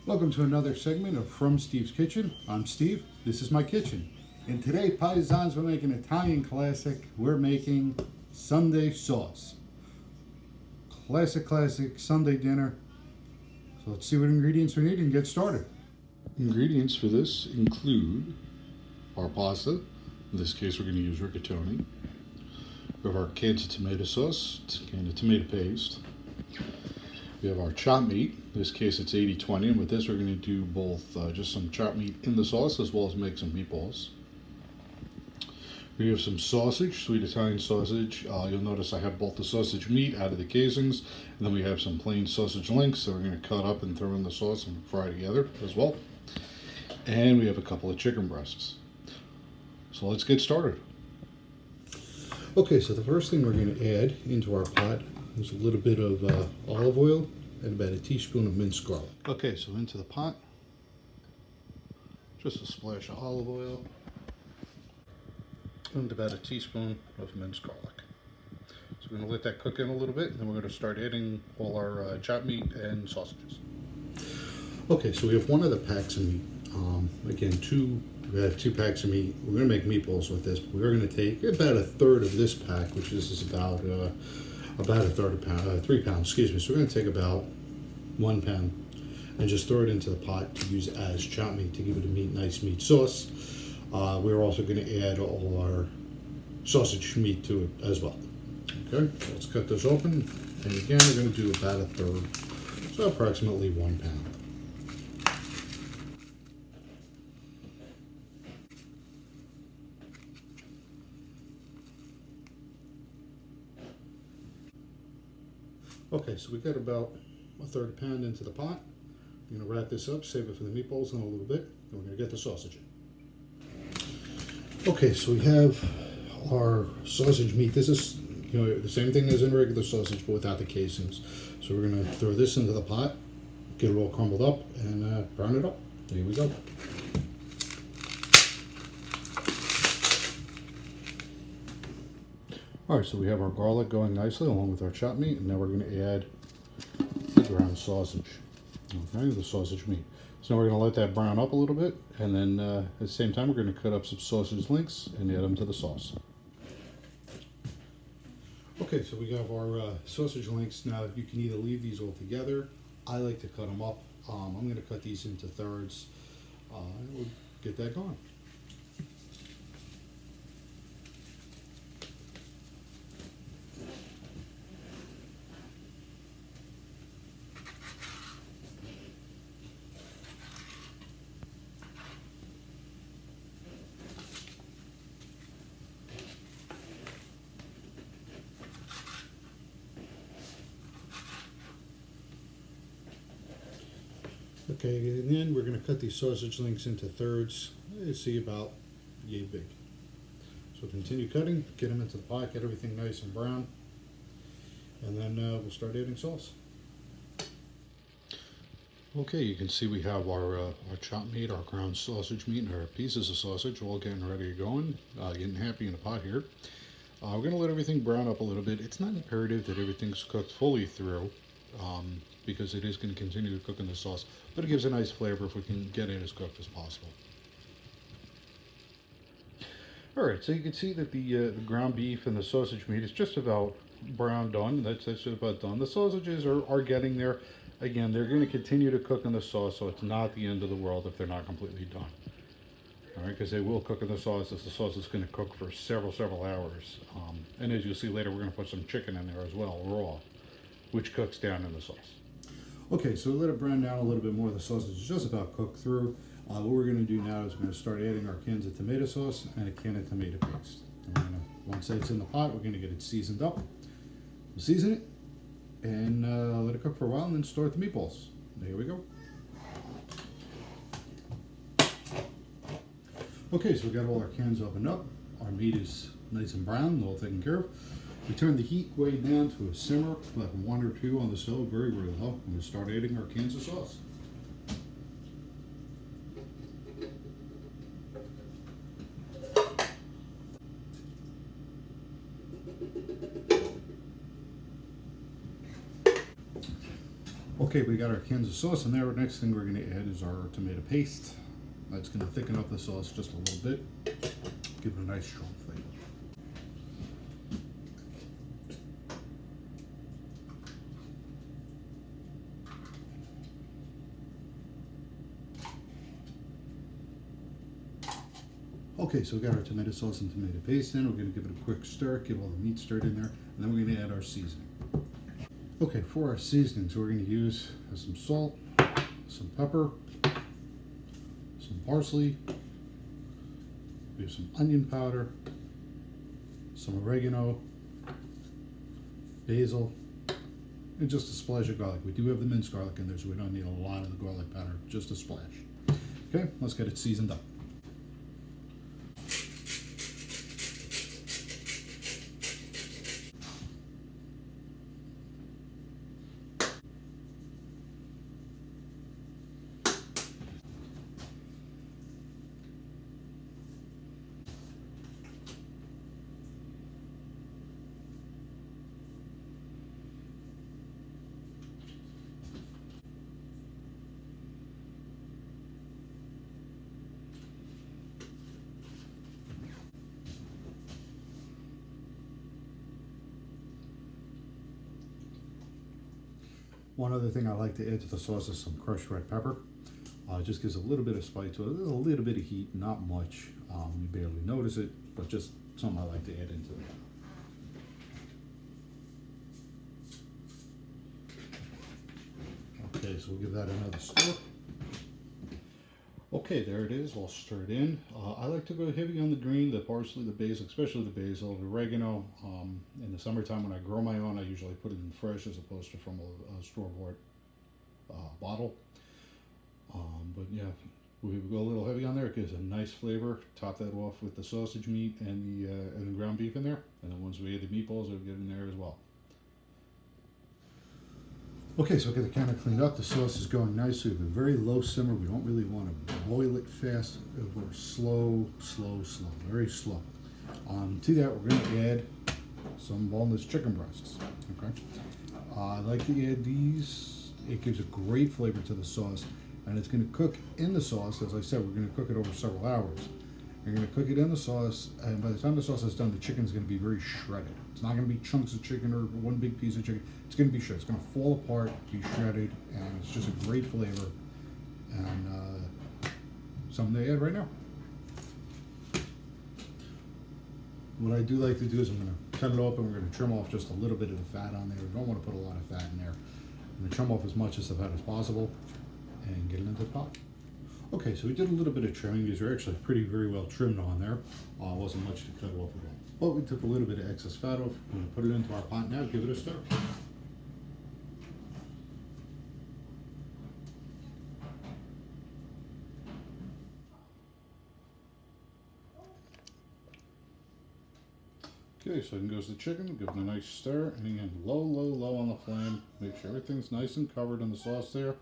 Welcome to another segment of From Steve's Kitchen. I'm Steve. This is my kitchen. And today, paisans, we're making an Italian classic. We're making Sunday sauce. Classic Sunday dinner. So let's see what ingredients we need and get started. Ingredients for this include our pasta. In this case, we're going to use rigatoni. We have our cans of tomato sauce, can of tomato paste. We have our chopped meat. In this case, it's 80-20, and with this, we're going to do both just some chopped meat in the sauce as well as make some meatballs. We have some sausage, sweet Italian sausage. You'll notice I have both the sausage meat out of the casings, and then we have some plain sausage links that we're going to cut up and throw in the sauce and fry together as well. And we have a couple of chicken breasts. So let's get started. Okay, so the first thing we're going to add into our pot is a little bit of olive oil and about a teaspoon of minced garlic. Okay, so into the pot, just a splash of olive oil and about a teaspoon of minced garlic. So we're going to let that cook in a little bit, and then we're going to start adding all our chopped meat and sausages. Okay, so we have one of the packs of meat. We have two packs of meat. We're going to make meatballs with this, but we're going to take about a third of this pack, which is about a third of a pound, 3 pounds, excuse me. So we're going to take about 1 pound and just throw it into the pot to use as chopped meat to give it a nice meat sauce. We're also going to add all our sausage meat to it as well. Okay, so let's cut this open. And again, we're going to do about a third, so approximately 1 pound. Okay, so we got about a third of a pound into the pot. I'm going to wrap this up, save it for the meatballs in a little bit, and we're going to get the sausage in. Okay, so we have our sausage meat. This is, the same thing as in regular sausage, but without the casings. So we're going to throw this into the pot, get it all crumbled up, and brown it up. There we go. Alright, so we have our garlic going nicely along with our chopped meat, and now we're going to add the ground sausage. Okay, the sausage meat. So now we're going to let that brown up a little bit, and then at the same time we're going to cut up some sausage links and add them to the sauce. Okay, so we have our sausage links. Now you can either leave these all together. I like to cut them up. I'm going to cut these into thirds. And we'll get that going. Okay, and then we're going to cut these sausage links into thirds. You see about yay big. So continue cutting, get them into the pot, get everything nice and brown, and then we'll start adding sauce. Okay, you can see we have our chopped meat, our ground sausage meat, and our pieces of sausage all getting ready to go in, getting happy in the pot here. We're going to let everything brown up a little bit. It's not imperative that everything's cooked fully through, because it is going to continue to cook in the sauce, but it gives a nice flavor if we can get it as cooked as possible. Alright, so you can see that the ground beef and the sausage meat is just about brown done. That's just about done. The sausages are getting there. Again, they're going to continue to cook in the sauce, so it's not the end of the world if they're not completely done. Alright, because they will cook in the sauce, as the sauce is going to cook for several hours. And as you'll see later, we're going to put some chicken in there as well, raw, which cooks down in the sauce. Okay, so let it brown down a little bit more. The sausage is just about cooked through. What we're going to do now is we're going to start adding our cans of tomato sauce and a can of tomato paste. Once it's in the pot, we're going to get it seasoned up. We'll season it and let it cook for a while, and then start the meatballs. There we go. Okay, so we got all our cans opened up. Our meat is nice and brown, all taken care of. We turn the heat way down to a simmer, like 1 or 2 on the stove, very low. And we start adding our cans of sauce. Okay, we got our cans of sauce in there. Next thing we're going to add is our tomato paste. That's going to thicken up the sauce just a little bit, give it a nice strong flavor. Okay, so we got our tomato sauce and tomato paste in. We're going to give it a quick stir, give all the meat stirred in there, and then we're going to add our seasoning. Okay, for our seasonings, we're going to use some salt, some pepper, some parsley, we have some onion powder, some oregano, basil, and just a splash of garlic. We do have the minced garlic in there, so we don't need a lot of the garlic powder, just a splash. Okay, let's get it seasoned up. One other thing I like to add to the sauce is some crushed red pepper. It just gives a little bit of spice to it. There's a little bit of heat, not much. You barely notice it, but just something I like to add into it. Okay, so we'll give that another stir. Okay, there it is, all stirred in. I like to go heavy on the green, the parsley, the basil, especially the basil, the oregano. In the summertime when I grow my own, I usually put it in fresh as opposed to from a store-bought bottle. But yeah, we go a little heavy on there. It gives a nice flavor. Top that off with the sausage meat and the ground beef in there. And then once we add the meatballs, we'll get in there as well. Okay, so get the counter cleaned up. The sauce is going nicely. We have a very low simmer. We don't really want to boil it fast. We're slow, very slow. To that, we're going to add some boneless chicken breasts. Okay, I like to add these. It gives a great flavor to the sauce, and it's going to cook in the sauce. As I said, we're going to cook it over several hours. You're going to cook it in the sauce, and by the time the sauce is done, the chicken's going to be very shredded. It's not going to be chunks of chicken or one big piece of chicken. It's going to be shredded. It's going to fall apart, be shredded, and it's just a great flavor. And something to add right now. What I do like to do is I'm going to cut it open. We're going to trim off just a little bit of the fat on there. We don't want to put a lot of fat in there. I'm going to trim off as much of the fat as possible and get it into the pot. Okay, so we did a little bit of trimming. These are actually very well trimmed on there. Wasn't much to cut off at all. But we took a little bit of excess fat off. We're going to put it into our pot now. Give it a stir. Okay, so then goes the chicken. Give it a nice stir, and again, low on the flame. Make sure everything's nice and covered in the sauce there.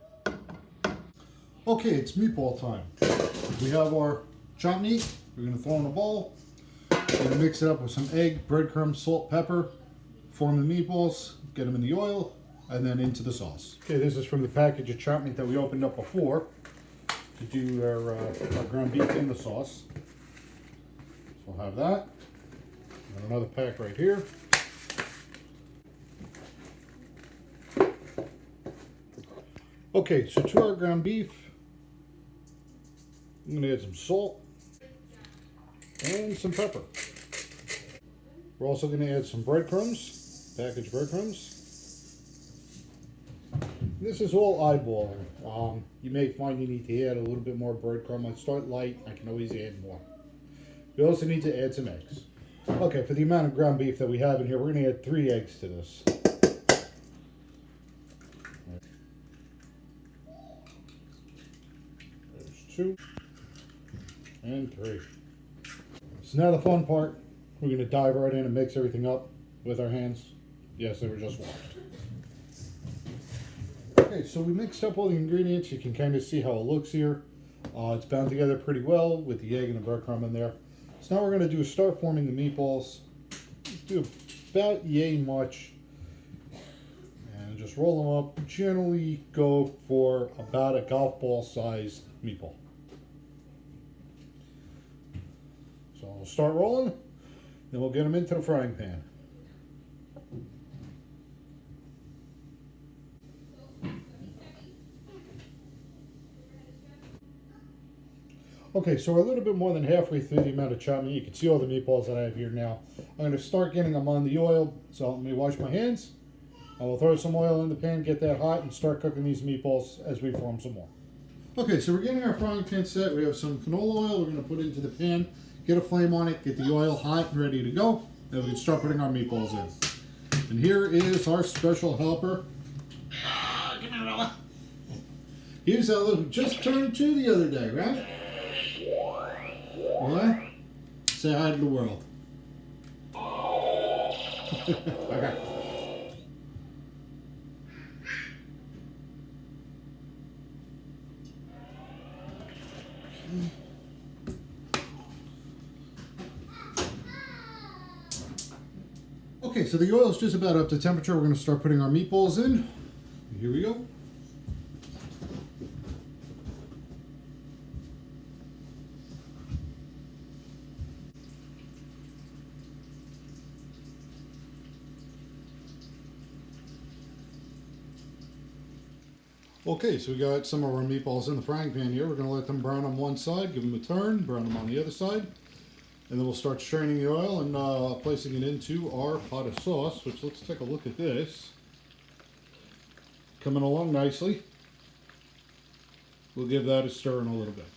Okay, it's meatball time. We have our chopped meat. We're going to throw in a bowl. We're going to mix it up with some egg, breadcrumbs, salt, pepper, form the meatballs, get them in the oil, and then into the sauce. Okay, this is from the package of chopped meat that we opened up before to do our ground beef in the sauce. So we'll have that. And another pack right here. Okay, so to our ground beef, I'm going to add some salt and some pepper. We're also going to add some breadcrumbs, packaged breadcrumbs. This is all eyeballing. You may find you need to add a little bit more breadcrumb. I start light, I can always add more. You also need to add some eggs. Okay, for the amount of ground beef that we have in here, we're going to add 3 eggs to this. There's 2 and 3. So now the fun part, we're going to dive right in and mix everything up with our hands. Yes, they were just washed. Okay, so we mixed up all the ingredients. You can kind of see how it looks here. It's bound together pretty well with the egg and the breadcrumb in there. So now we're going to do is start forming the meatballs. Just do about yay much. And just roll them up. Generally go for about a golf ball sized meatball. So we'll start rolling, then we'll get them into the frying pan. Okay, so we're a little bit more than halfway through the amount of chopping. You can see all the meatballs that I have here now. I'm going to start getting them on the oil. So let me wash my hands. I will throw some oil in the pan, get that hot, and start cooking these meatballs as we form some more. Okay, so we're getting our frying pan set. We have some canola oil we're going to put into the pan, get a flame on it, get the oil hot and ready to go. Then we can start putting our meatballs in. And here is our special helper. Come here, Ella. Here's Ella, who just turned 2 the other day, right? What? Say hi to the world. Okay. Okay, so the oil is just about up to temperature. We're going to start putting our meatballs in. Here we go. Okay, so we got some of our meatballs in the frying pan here. We're going to let them brown on one side, give them a turn, brown them on the other side. And then we'll start straining the oil and placing it into our pot of sauce, which let's take a look at this. Coming along nicely. We'll give that a stir in a little bit.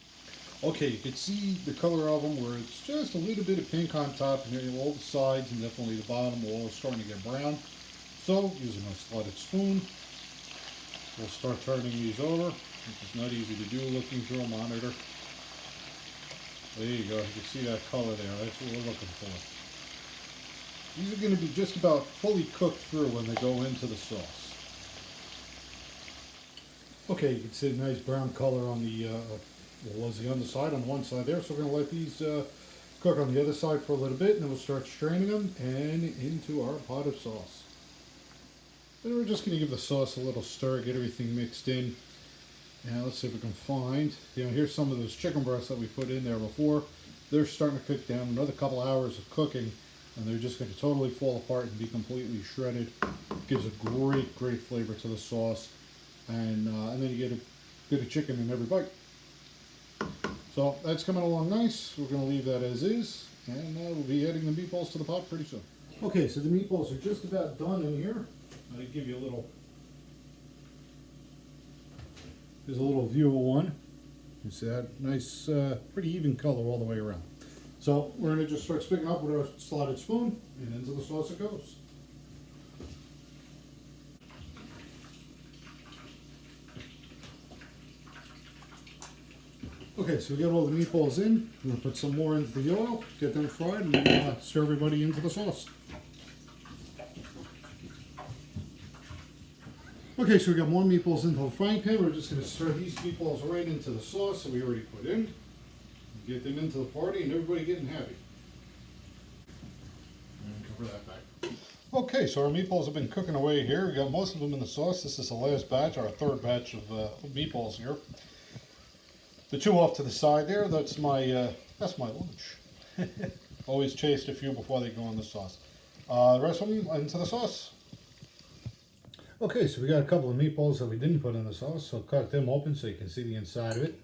Okay, you can see the color of them where it's just a little bit of pink on top, and here all the sides and definitely the bottom are all starting to get brown. So, using a slotted spoon, we'll start turning these over, which is not easy to do looking through a monitor. There you go, you can see that color there, that's what we're looking for. These are going to be just about fully cooked through when they go into the sauce. Okay, you can see a nice brown color on the, was the underside on one side there, so we're going to let these cook on the other side for a little bit, and then we'll start straining them and into our pot of sauce. Then we're just going to give the sauce a little stir, get everything mixed in. Now let's see if we can find, here's some of those chicken breasts that we put in there before. They're starting to cook down, another couple hours of cooking, and they're just going to totally fall apart and be completely shredded. Gives a great, great flavor to the sauce, and then you get a bit of chicken in every bite. So that's coming along nice. We're going to leave that as is, and we'll be adding the meatballs to the pot pretty soon. Okay, so the meatballs are just about done in here. I'll give you a little. Here's a little view of one. You see that nice, pretty even color all the way around. So we're going to just start sticking up with our slotted spoon, and into the sauce it goes. Okay, so we got all the meatballs in. We're going to put some more into the oil, get them fried, and then stir everybody into the sauce. Okay, so we got more meatballs into the frying pan. We're just going to stir these meatballs right into the sauce that we already put in. Get them into the party and everybody getting happy. And cover that back. Okay, so our meatballs have been cooking away here. We got most of them in the sauce. This is the last batch, our third batch of meatballs here. The 2 off to the side there, that's my lunch. Always taste a few before they go in the sauce. The rest of them into the sauce. Okay, so we got a couple of meatballs that we didn't put in the sauce, so cut them open so you can see the inside of it.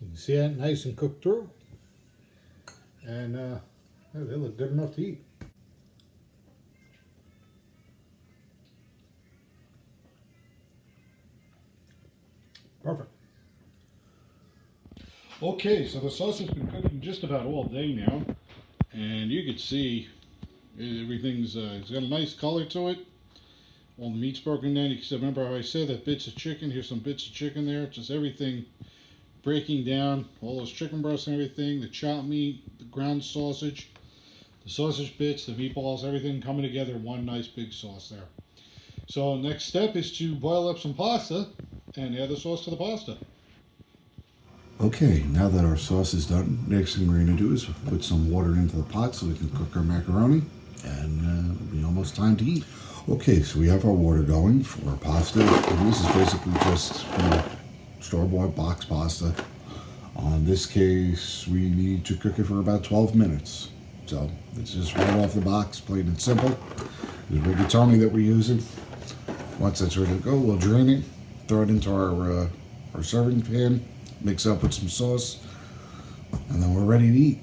You can see that nice and cooked through. And they look good enough to eat. Perfect. Okay, so the sauce has been cooking just about all day now, and you can see everything's it's got a nice color to it. All the meat's broken down. You can see, remember how I said that bits of chicken. Here's some bits of chicken there. Just everything breaking down. All those chicken breasts and everything. The chopped meat, the ground sausage, the sausage bits, the meatballs, everything coming together in one nice big sauce there. So next step is to boil up some pasta and add the sauce to the pasta. Okay, now that our sauce is done, next thing we're going to do is put some water into the pot so we can cook our macaroni, and it'll be almost time to eat. Okay, so we have our water going for our pasta, and this is basically just store-bought box pasta. In this case, we need to cook it for about 12 minutes. So it's just right off the box, plain and simple. The rigatoni that we're using. Once that's ready to go, we'll drain it, throw it into our serving pan, mix up with some sauce, and then we're ready to eat.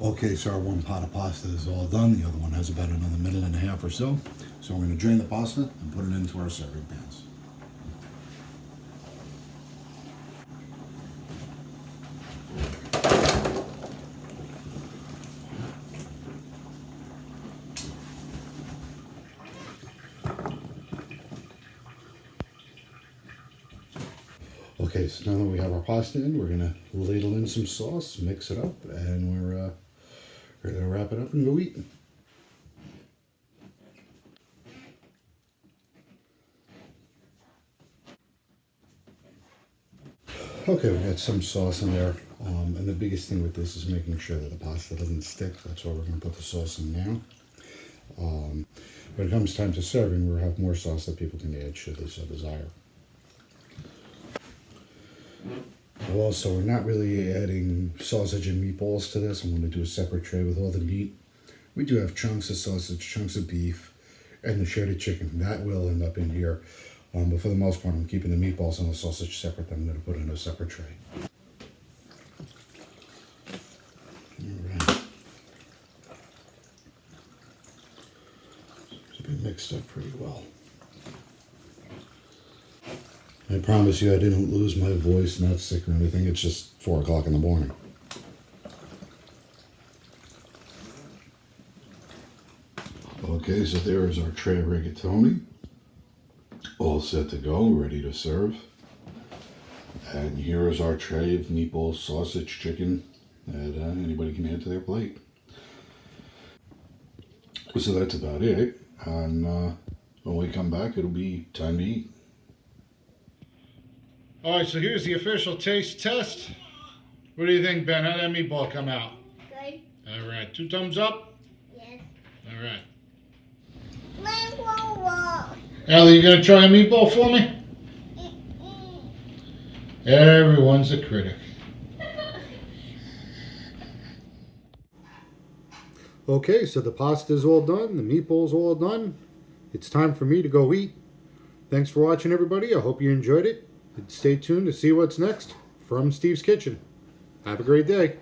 Okay, so our one pot of pasta is all done. The other one has about another minute and a half or so. So we're going to drain the pasta and put it into our serving pans. Okay, so now that we have our pasta in, we're gonna ladle in some sauce, mix it up, and we're ready to wrap it up and go eat. Okay, we got some sauce in there, and the biggest thing with this is making sure that the pasta doesn't stick. That's why we're gonna put the sauce in now. When it comes time to serving, we'll have more sauce that people can add should they so desire. Also, we're not really adding sausage and meatballs to this. I'm going to do a separate tray with all the meat. We do have chunks of sausage, chunks of beef, and the shredded chicken. That will end up in here. But for the most part, I'm keeping the meatballs and the sausage separate. I'm going to put in a separate tray. All right. It's been mixed up pretty well. I promise you I didn't lose my voice, not sick or anything. It's just 4 o'clock in the morning. Okay, so there is our tray of rigatoni. All set to go, ready to serve. And here is our tray of meatballs, sausage, chicken that anybody can add to their plate. So that's about it. And when we come back, it'll be time to eat. All right, so here's the official taste test. What do you think, Ben? How'd that meatball come out? Good. All right, 2 thumbs up. Yes. All right. Whoa. Ellie, you gonna try a meatball for me? Everyone's a critic. Okay, so the pasta's all done, the meatball's all done. It's time for me to go eat. Thanks for watching, everybody. I hope you enjoyed it. And stay tuned to see what's next from Steve's Kitchen. Have a great day.